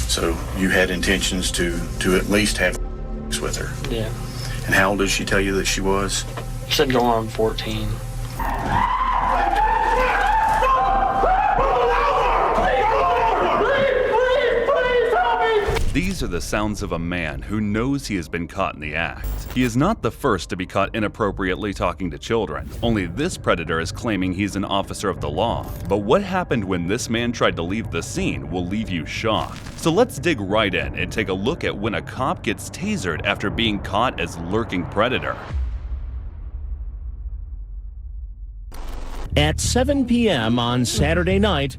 So you had intentions to at least have sex with her. Yeah. And how old did she tell you that she was? She said going on 14. These are the sounds of a man who knows he has been caught in the act. He is not the first to be caught inappropriately talking to children, only this predator is claiming he's an officer of the law. But what happened when this man tried to leave the scene will leave you shocked. So let's dig right in and take a look at when a cop gets tasered after being caught as lurking predator. At 7 p.m. on Saturday night,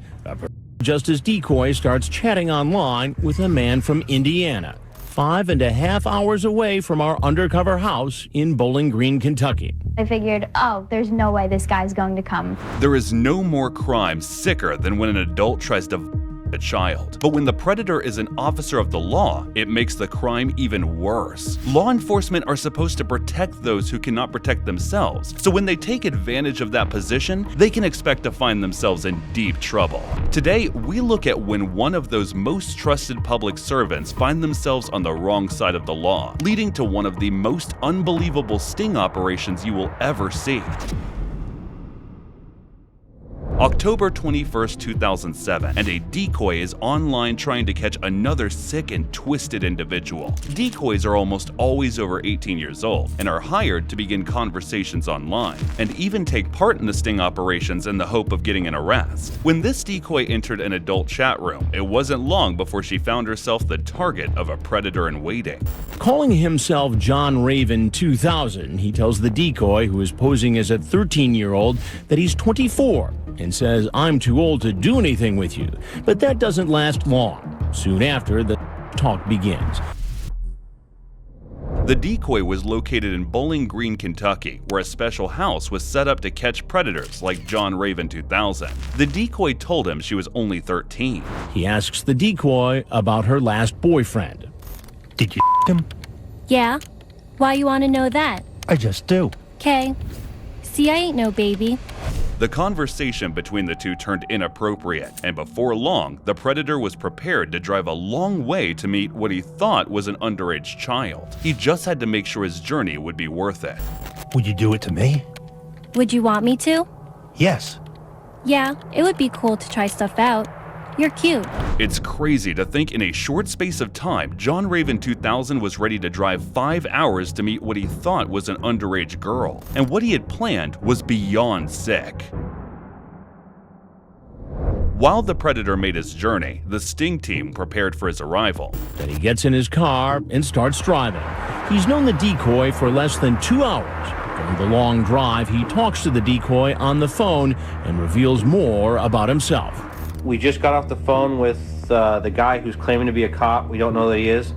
just as Decoy starts chatting online with a man from Indiana, 5.5 hours away from our undercover house in Bowling Green, Kentucky. I figured, oh, there's no way this guy's going to come. There is no more crime sicker than when an adult tries to a child. But when the predator is an officer of the law, it makes the crime even worse. Law enforcement are supposed to protect those who cannot protect themselves, so when they take advantage of that position, they can expect to find themselves in deep trouble. Today, we look at when one of those most trusted public servants find themselves on the wrong side of the law, leading to one of the most unbelievable sting operations you will ever see. October 21st, 2007, and a decoy is online trying to catch another sick and twisted individual. Decoys are almost always over 18 years old and are hired to begin conversations online, and even take part in the sting operations in the hope of getting an arrest. When this decoy entered an adult chat room, it wasn't long before she found herself the target of a predator in waiting. Calling himself John Raven 2000, he tells the decoy, who is posing as a 13-year-old, that he's 24 and says, "I'm too old to do anything with you." But that doesn't last long. Soon after, the talk begins. The decoy was located in Bowling Green, Kentucky, where a special house was set up to catch predators like John Raven 2000. The decoy told him she was only 13. He asks the decoy about her last boyfriend. Did you him? Yeah? Why you want to know that? I just do. 'Kay. See, I ain't no baby. The conversation between the two turned inappropriate, and before long, the predator was prepared to drive a long way to meet what he thought was an underage child. He just had to make sure his journey would be worth it. Would you do it to me? Would you want me to? Yes. Yeah, it would be cool to try stuff out. You're cute. It's crazy to think in a short space of time, John Raven 2000 was ready to drive 5 hours to meet what he thought was an underage girl, and what he had planned was beyond sick. While the predator made his journey, the sting team prepared for his arrival. Then he gets in his car and starts driving. He's known the decoy for less than 2 hours. During the long drive, he talks to the decoy on the phone and reveals more about himself. We just got off the phone with the guy who's claiming to be a cop. We don't know that he is,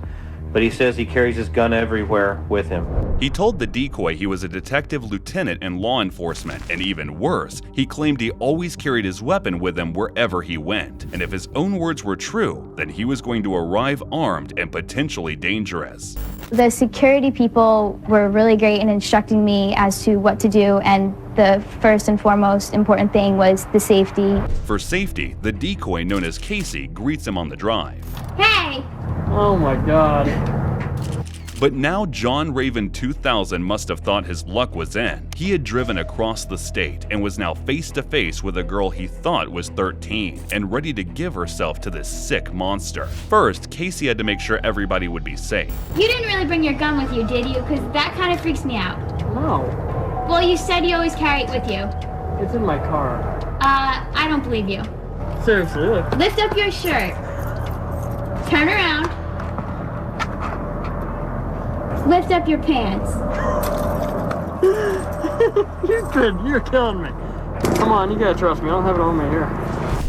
but he says he carries his gun everywhere with him. He told the decoy he was a detective lieutenant in law enforcement, and even worse, he claimed he always carried his weapon with him wherever he went. And if his own words were true, then he was going to arrive armed and potentially dangerous. The security people were really great in instructing me as to what to do, and the first and foremost important thing was the safety. For safety, the decoy known as Casey greets him on the drive. Hey! Oh my God. But now John Raven 2000 must have thought his luck was in. He had driven across the state and was now face to face with a girl he thought was 13 and ready to give herself to this sick monster. First, Casey had to make sure everybody would be safe. You didn't really bring your gun with you, did you? Because that kind of freaks me out. No. Well, you said you always carry it with you. It's in my car. I don't believe you. Seriously, look. Lift up your shirt. Turn around. Lift up your pants. You're killing me. Come on, you gotta trust me. I don't have it on me here.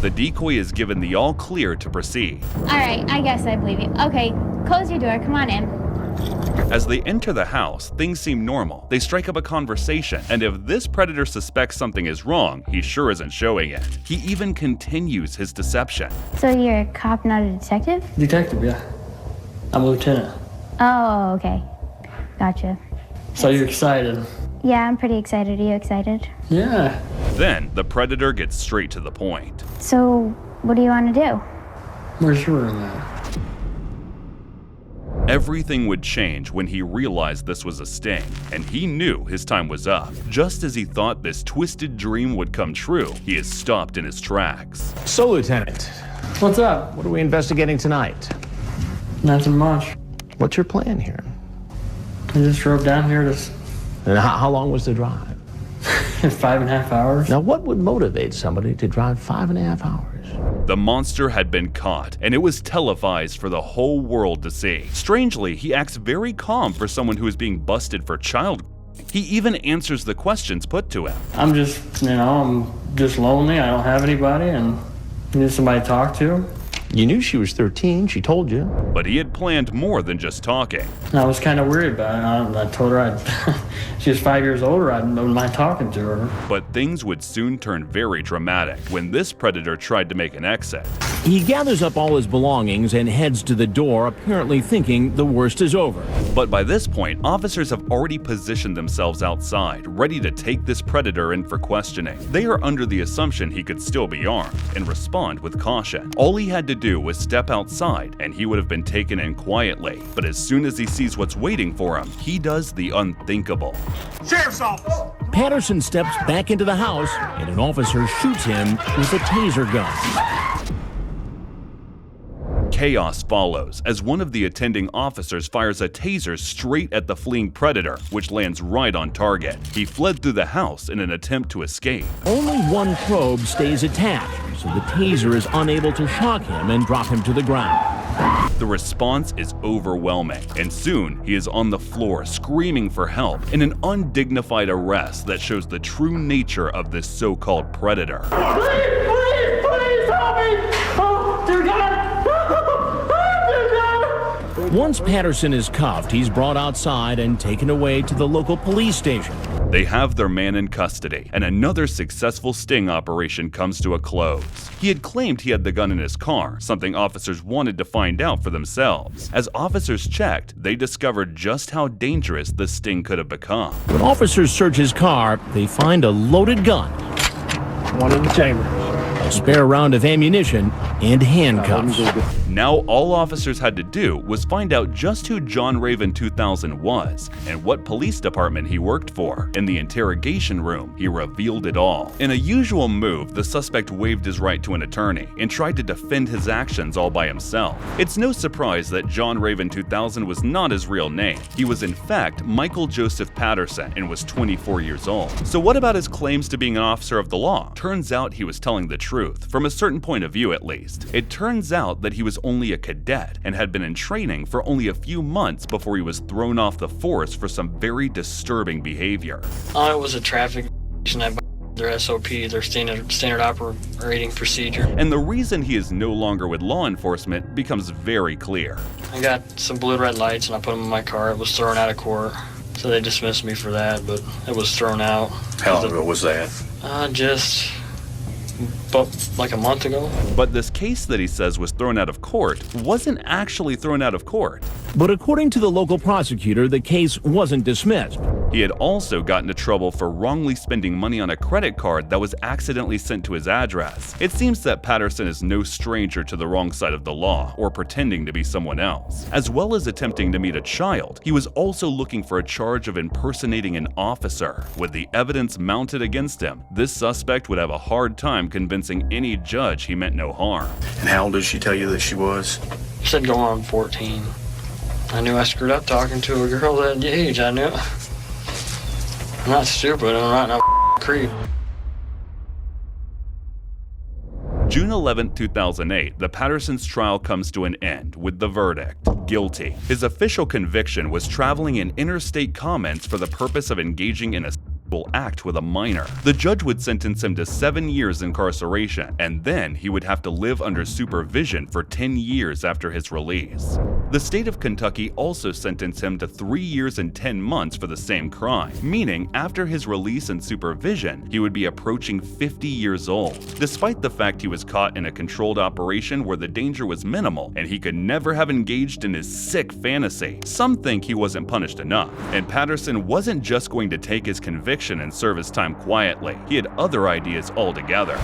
The decoy is given the all clear to proceed. All right, I guess I believe you. Okay, close your door. Come on in. As they enter the house, things seem normal. They strike up a conversation, and if this predator suspects something is wrong, he sure isn't showing it. He even continues his deception. So you're a cop, not a detective? Detective, yeah. I'm a lieutenant. Oh, okay. Gotcha. So you're excited? Yeah, I'm pretty excited. Are you excited? Yeah. Then, the predator gets straight to the point. So, what do you want to do? Where's your room at? Everything would change when he realized this was a sting, and he knew his time was up. Just as he thought this twisted dream would come true, he is stopped in his tracks. So, Lieutenant, What's up? what are we investigating tonight? Nothing much. What's your plan here? I just drove down here to And how long was the drive? 5.5 hours. Now, what would motivate somebody to drive 5.5 hours? The monster had been caught, and it was televised for the whole world to see. Strangely, he acts very calm for someone who is being busted for child. He even answers the questions put to him. I'm just lonely. I don't have anybody, and I need somebody to talk to. You knew she was 13. She told you. But he had planned more than just talking. And I was kind of worried about it. I told her she was 5 years older. I wouldn't mind talking to her. But things would soon turn very dramatic when this predator tried to make an exit. He gathers up all his belongings and heads to the door, apparently thinking the worst is over. But by this point, officers have already positioned themselves outside, ready to take this predator in for questioning. They are under the assumption he could still be armed and respond with caution. All he had to do was step outside and he would have been taken in quietly. But as soon as he sees what's waiting for him, he does the unthinkable. Sheriff's office! Patterson steps back into the house and an officer shoots him with a taser gun. Chaos follows as one of the attending officers fires a taser straight at the fleeing predator, which lands right on target. He fled through the house in an attempt to escape. Only one probe stays attached, so the taser is unable to shock him and drop him to the ground. The response is overwhelming, and soon he is on the floor screaming for help in an undignified arrest that shows the true nature of this so-called predator. Please help me! Oh, dear God! Once Patterson is cuffed, he's brought outside and taken away to the local police station. They have their man in custody, and another successful sting operation comes to a close. He had claimed he had the gun in his car, something officers wanted to find out for themselves. As officers checked, they discovered just how dangerous the sting could have become. When officers search his car, they find a loaded gun, One in the chamber. a spare round of ammunition, and handcuffs. Now all officers had to do was find out just who John Raven 2000 was and what police department he worked for. In the interrogation room, he revealed it all. In a usual move, the suspect waived his right to an attorney and tried to defend his actions all by himself. It's no surprise that John Raven 2000 was not his real name. He was in fact Michael Joseph Patterson and was 24 years old. So what about his claims to being an officer of the law? Turns out he was telling the truth, from a certain point of view at least. It turns out that he was only a cadet and had been in training for only a few months before he was thrown off the force for some very disturbing behavior. It was a traffic violation. Their SOP, their standard operating procedure. And the reason he is no longer with law enforcement becomes very clear. I got some blue red lights and I put them in my car. It was thrown out of court. So they dismissed me for that, but it was thrown out. How long ago was that? Just like a month ago. But this case that he says was thrown out of court wasn't actually thrown out of court. But according to the local prosecutor, the case wasn't dismissed. He had also gotten into trouble for wrongly spending money on a credit card that was accidentally sent to his address. It seems that Patterson is no stranger to the wrong side of the law or pretending to be someone else. As well as attempting to meet a child, he was also looking for a charge of impersonating an officer. With the evidence mounted against him, this suspect would have a hard time convincing any judge he meant no harm. And how old did she tell you that she was? She said going on 14. I knew I screwed up talking to a girl that age. I knew. I'm not stupid. I'm not no creep. June 11, 2008, the Patterson's trial comes to an end with the verdict: guilty. His official conviction was traveling in interstate commerce for the purpose of engaging in a sexual act with a minor. The judge would sentence him to 7 years incarceration, and then he would have to live under supervision for 10 years after his release. The state of Kentucky also sentenced him to 3 years and 10 months for the same crime, meaning after his release and supervision, he would be approaching 50 years old. Despite the fact he was caught in a controlled operation where the danger was minimal and he could never have engaged in his sick fantasy, some think he wasn't punished enough. And Patterson wasn't just going to take his conviction and serve his time quietly. He had other ideas altogether.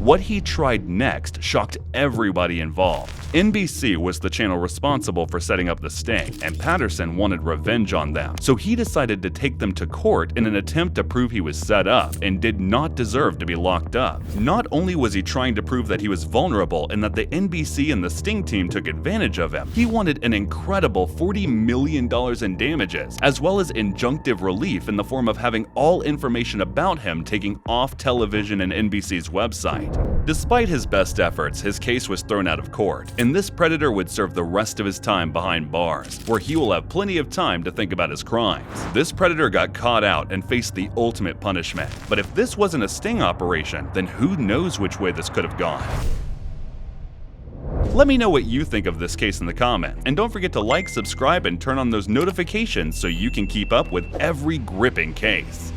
What he tried next shocked everybody involved. NBC was the channel responsible for setting up the sting, and Patterson wanted revenge on them, so he decided to take them to court in an attempt to prove he was set up and did not deserve to be locked up. Not only was he trying to prove that he was vulnerable and that the NBC and the Sting team took advantage of him, he wanted an incredible $40 million in damages, as well as injunctive relief in the form of having all information about him taken off television and NBC's website. Despite his best efforts, his case was thrown out of court, and this predator would serve the rest of his time behind bars, where he will have plenty of time to think about his crimes. This predator got caught out and faced the ultimate punishment, but if this wasn't a sting operation, then who knows which way this could have gone. Let me know what you think of this case in the comments, and don't forget to like, subscribe, and turn on those notifications so you can keep up with every gripping case.